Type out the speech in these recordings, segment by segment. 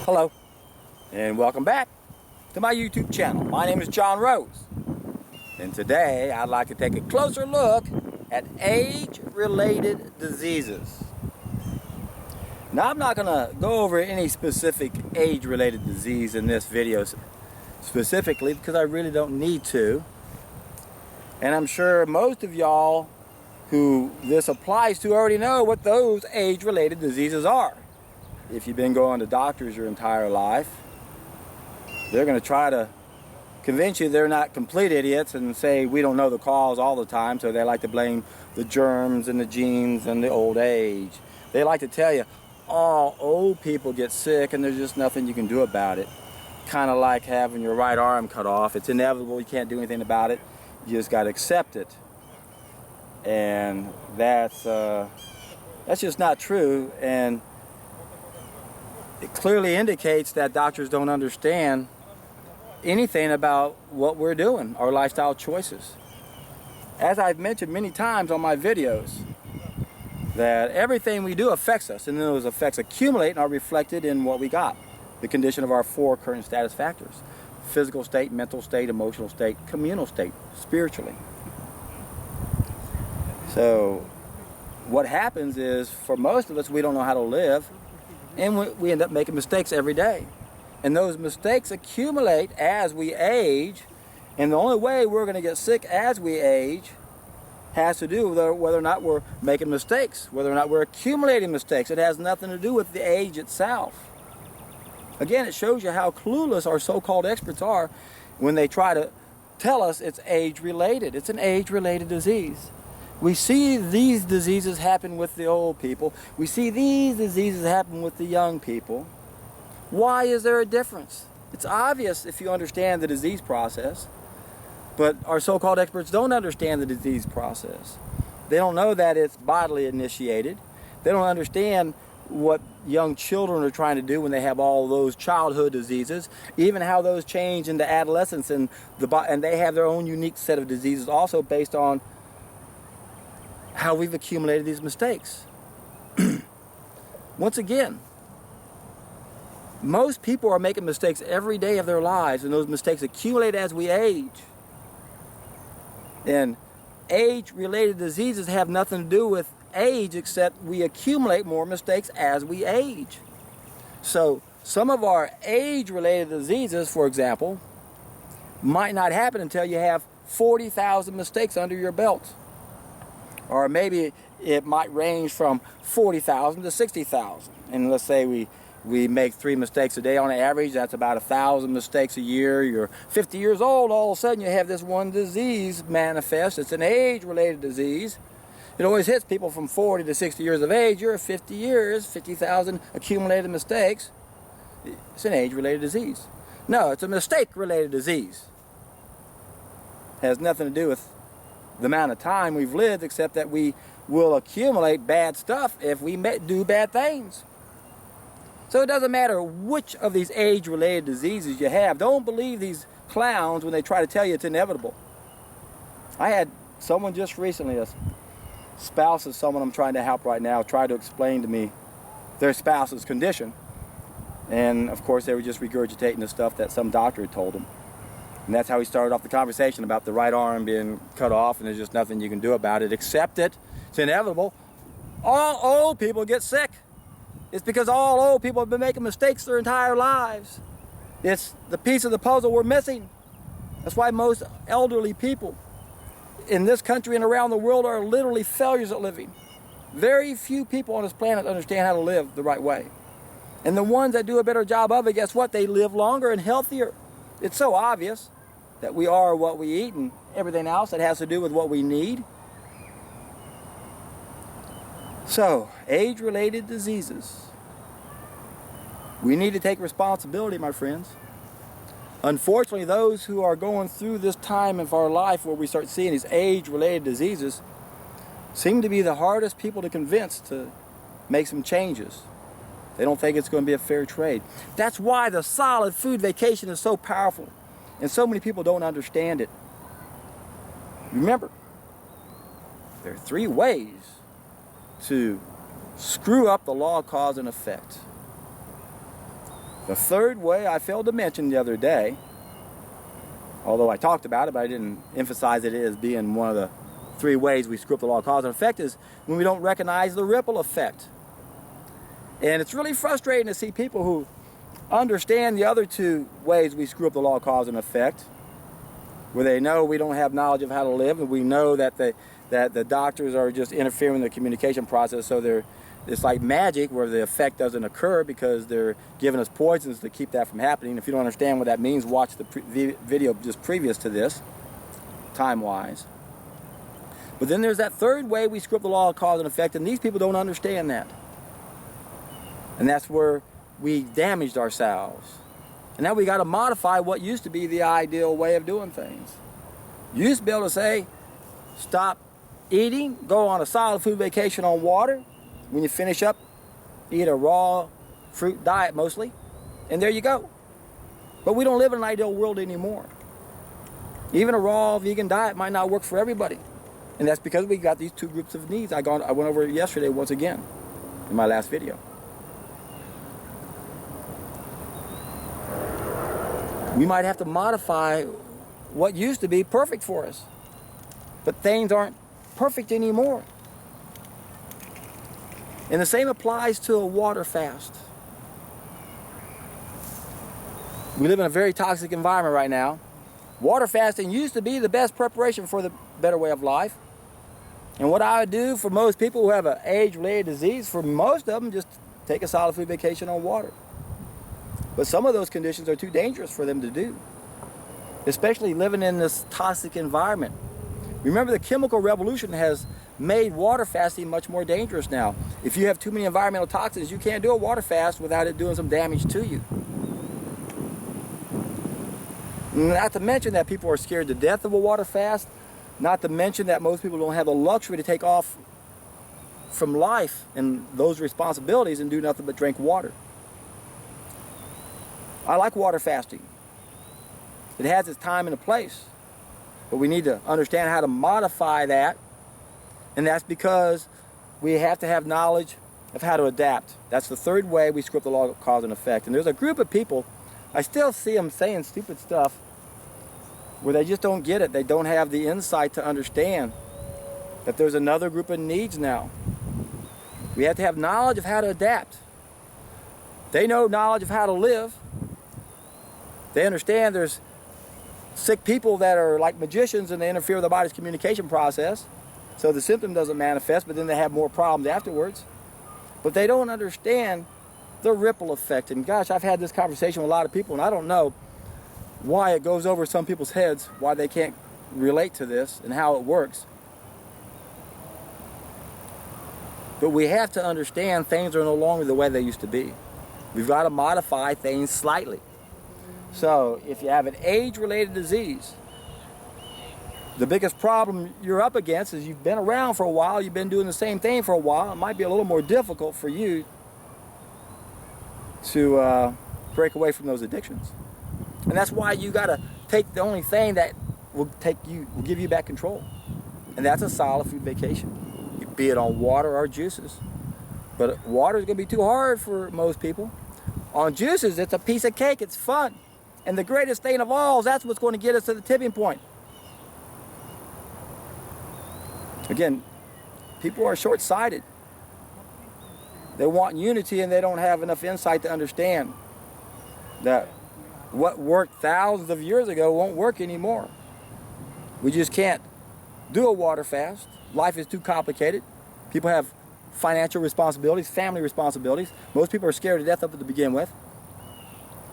Hello, and welcome back to my YouTube channel. My name is John Rose, and today I'd like to take a closer look at age-related diseases. Now, I'm not going to go over any specific age-related disease in this video specifically because I really don't need to. And I'm sure most of y'all who this applies to already know what those age-related diseases are. If you've been going to doctors your entire life, they're going to try to convince you they're not complete idiots and say we don't know the cause all the time, so they like to blame the germs and the genes and the old age. They like to tell you all old people get sick and there's just nothing you can do about it. Kind of like having your right arm cut off. It's inevitable, you can't do anything about it. You just got to accept it. And that's just not true, and it clearly indicates that doctors don't understand anything about what we're doing, our lifestyle choices. As I've mentioned many times on my videos, that everything we do affects us, and those effects accumulate and are reflected in what we got. The condition of our four current status factors: physical state, mental state, emotional state, communal state, spiritually. So what happens is, for most of us, we don't know how to live, and we end up making mistakes every day. And those mistakes accumulate as we age, and the only way we're going to get sick as we age has to do with whether or not we're making mistakes, whether or not we're accumulating mistakes. It has nothing to do with the age itself. Again, it shows you how clueless our so-called experts are when they try to tell us it's age-related. It's an age-related disease. We see these diseases happen with the old people. We see these diseases happen with the young people. Why is there a difference? It's obvious if you understand the disease process, but our so-called experts don't understand the disease process. They don't know that it's bodily initiated. They don't understand what young children are trying to do when they have all those childhood diseases, even how those change into adolescence, and they have their own unique set of diseases also based on how we've accumulated these mistakes. Once again, most people are making mistakes every day of their lives, and those mistakes accumulate as we age. And age-related diseases have nothing to do with age, except we accumulate more mistakes as we age. So some of our age-related diseases, for example, might not happen until you have 40,000 mistakes under your belt. Or maybe it might range from 40,000 to 60,000. And let's say we make 3 mistakes a day on average. That's about 1,000 mistakes a year. You're 50 years old, all of a sudden you have this one disease manifest. It's an age-related disease. It always hits people from 40 to 60 years of age. You're 50 years, 50,000 accumulated mistakes. It's an age-related disease. No, it's a mistake-related disease. It has nothing to do with the amount of time we've lived, except that we will accumulate bad stuff if we do bad things. So it doesn't matter which of these age-related diseases you have. Don't believe these clowns when they try to tell you it's inevitable. I had someone just recently, a spouse of someone I'm trying to help right now, try to explain to me their spouse's condition. And of course they were just regurgitating the stuff that some doctor had told them. And that's how he started off the conversation about the right arm being cut off and there's just nothing you can do about it. Accept it. It's inevitable. All old people get sick. It's because all old people have been making mistakes their entire lives. It's the piece of the puzzle we're missing. That's why most elderly people in this country and around the world are literally failures at living. Very few people on this planet understand how to live the right way. And the ones that do a better job of it, guess what? They live longer and healthier. It's so obvious that we are what we eat and everything else that has to do with what we need. So, age-related diseases. We need to take responsibility, my friends. Unfortunately, those who are going through this time of our life where we start seeing these age-related diseases seem to be the hardest people to convince to make some changes. They don't think it's going to be a fair trade. That's why the solid food vacation is so powerful. And so many people don't understand it. Remember, there are 3 ways to screw up the law of cause and effect. The third way I failed to mention the other day, although I talked about it, but I didn't emphasize it as being one of the 3 ways we screw up the law of cause and effect, is when we don't recognize the ripple effect. And it's really frustrating to see people who understand the other 2 ways we screw up the law of cause and effect, where they know we don't have knowledge of how to live, and we know that the doctors are just interfering in the communication process, so it's like magic where the effect doesn't occur because they're giving us poisons to keep that from happening. If you don't understand what that means, watch the video just previous to this, time-wise. But then there's that third way we screw up the law of cause and effect, and these people don't understand that. And that's where we damaged ourselves. And now we got to modify what used to be the ideal way of doing things. You used to be able to say, stop eating, go on a solid food vacation on water. When you finish up, eat a raw fruit diet mostly, and there you go. But we don't live in an ideal world anymore. Even a raw vegan diet might not work for everybody. And that's because we got these 2 groups of needs. I went over it yesterday once again in my last video. We might have to modify what used to be perfect for us. But things aren't perfect anymore. And the same applies to a water fast. We live in a very toxic environment right now. Water fasting used to be the best preparation for the better way of life. And what I would do for most people who have an age-related disease, for most of them, just take a solid food vacation on water. But some of those conditions are too dangerous for them to do, especially living in this toxic environment. Remember, the chemical revolution has made water fasting much more dangerous now. If you have too many environmental toxins, you can't do a water fast without it doing some damage to you. Not to mention that people are scared to death of a water fast. Not to mention that most people don't have the luxury to take off from life and those responsibilities and do nothing but drink water. I like water fasting. It has its time and a place. But we need to understand how to modify that. And that's because we have to have knowledge of how to adapt. That's the third way we screw up the law of cause and effect. And there's a group of people, I still see them saying stupid stuff where they just don't get it. They don't have the insight to understand that there's another group of needs now. We have to have knowledge of how to adapt. They know knowledge of how to live. They understand there's sick people that are like magicians and they interfere with the body's communication process. So the symptom doesn't manifest, but then they have more problems afterwards. But they don't understand the ripple effect. And gosh, I've had this conversation with a lot of people, and I don't know why it goes over some people's heads, why they can't relate to this and how it works. But we have to understand things are no longer the way they used to be. We've got to modify things slightly. So if you have an age-related disease, the biggest problem you're up against is you've been around for a while, you've been doing the same thing for a while. It might be a little more difficult for you to break away from those addictions. And that's why you got to take the only thing that will give you back control. And that's a solid food vacation, be it on water or juices. But water is going to be too hard for most people. On juices, it's a piece of cake, it's fun. And the greatest thing of all is that's what's going to get us to the tipping point. Again, people are short-sighted. They want unity and they don't have enough insight to understand that what worked thousands of years ago won't work anymore. We just can't do a water fast. Life is too complicated. People have financial responsibilities, family responsibilities. Most people are scared to death up to begin with.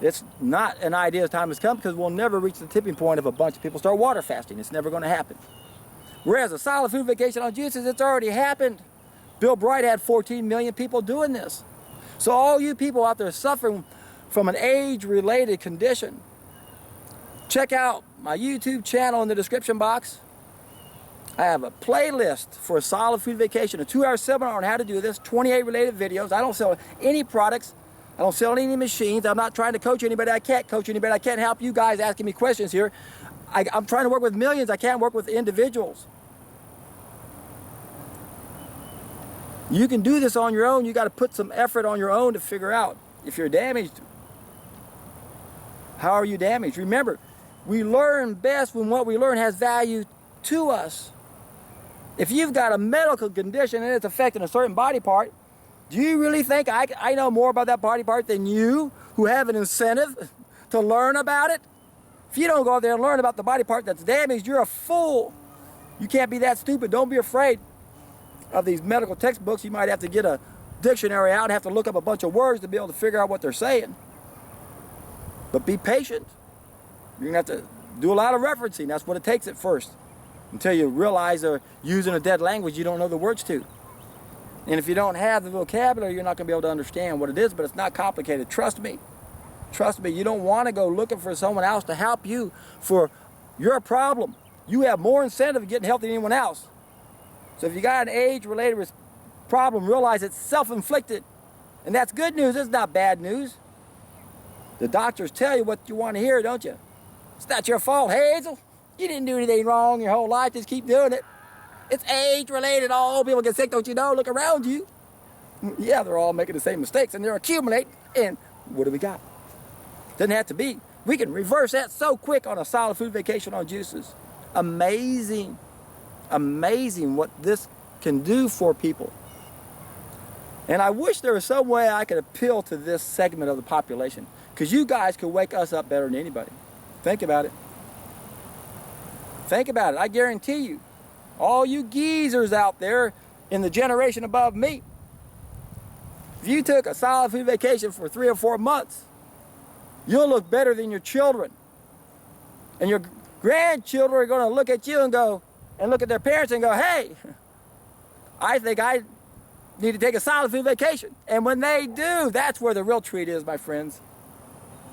It's not an idea as time has come because we'll never reach the tipping point if a bunch of people start water fasting. It's never going to happen. Whereas a solid food vacation on juices, it's already happened. Bill Bright had 14 million people doing this. So all you people out there suffering from an age-related condition, check out my YouTube channel in the description box. I have a playlist for a solid food vacation, a 2-hour seminar on how to do this, 28 related videos. I don't sell any products. I don't sell any machines. I'm not trying to coach anybody. I can't coach anybody. I can't help you guys asking me questions here. I'm trying to work with millions. I can't work with individuals. You can do this on your own. You got to put some effort on your own to figure out. If you're damaged, How are you damaged? Remember, we learn best when what we learn has value to us. If you've got a medical condition and it's affecting a certain body part, do you really think I know more about that body part than you, who have an incentive to learn about it? If you don't go out there and learn about the body part that's damaged, you're a fool. You can't be that stupid. Don't be afraid of these medical textbooks. You might have to get a dictionary out and have to look up a bunch of words to be able to figure out what they're saying. But be patient. You're going to have to do a lot of referencing. That's what it takes at first, until you realize they're using a dead language you don't know the words to. And if you don't have the vocabulary, you're not going to be able to understand what it is, but it's not complicated. Trust me. Trust me, you don't want to go looking for someone else to help you for your problem. You have more incentive of getting help than anyone else. So if you got an age-related problem, realize it's self-inflicted. And that's good news, it's not bad news. The doctors tell you what you want to hear, don't you? It's not your fault, Hazel. You didn't do anything wrong your whole life, just keep doing it. It's age-related, all people get sick, don't you know? Look around you. Yeah, they're all making the same mistakes and they're accumulating. And what do we got? Doesn't have to be. We can reverse that so quick on a solid food vacation on juices. Amazing. Amazing what this can do for people. And I wish there was some way I could appeal to this segment of the population, because you guys could wake us up better than anybody. Think about it. Think about it. I guarantee you, all you geezers out there in the generation above me, if you took a solid food vacation for 3 or 4 months, you'll look better than your children. And your grandchildren are going to look at you and go, and look at their parents and go, hey, I think I need to take a solid food vacation. And when they do, that's where the real treat is, my friends.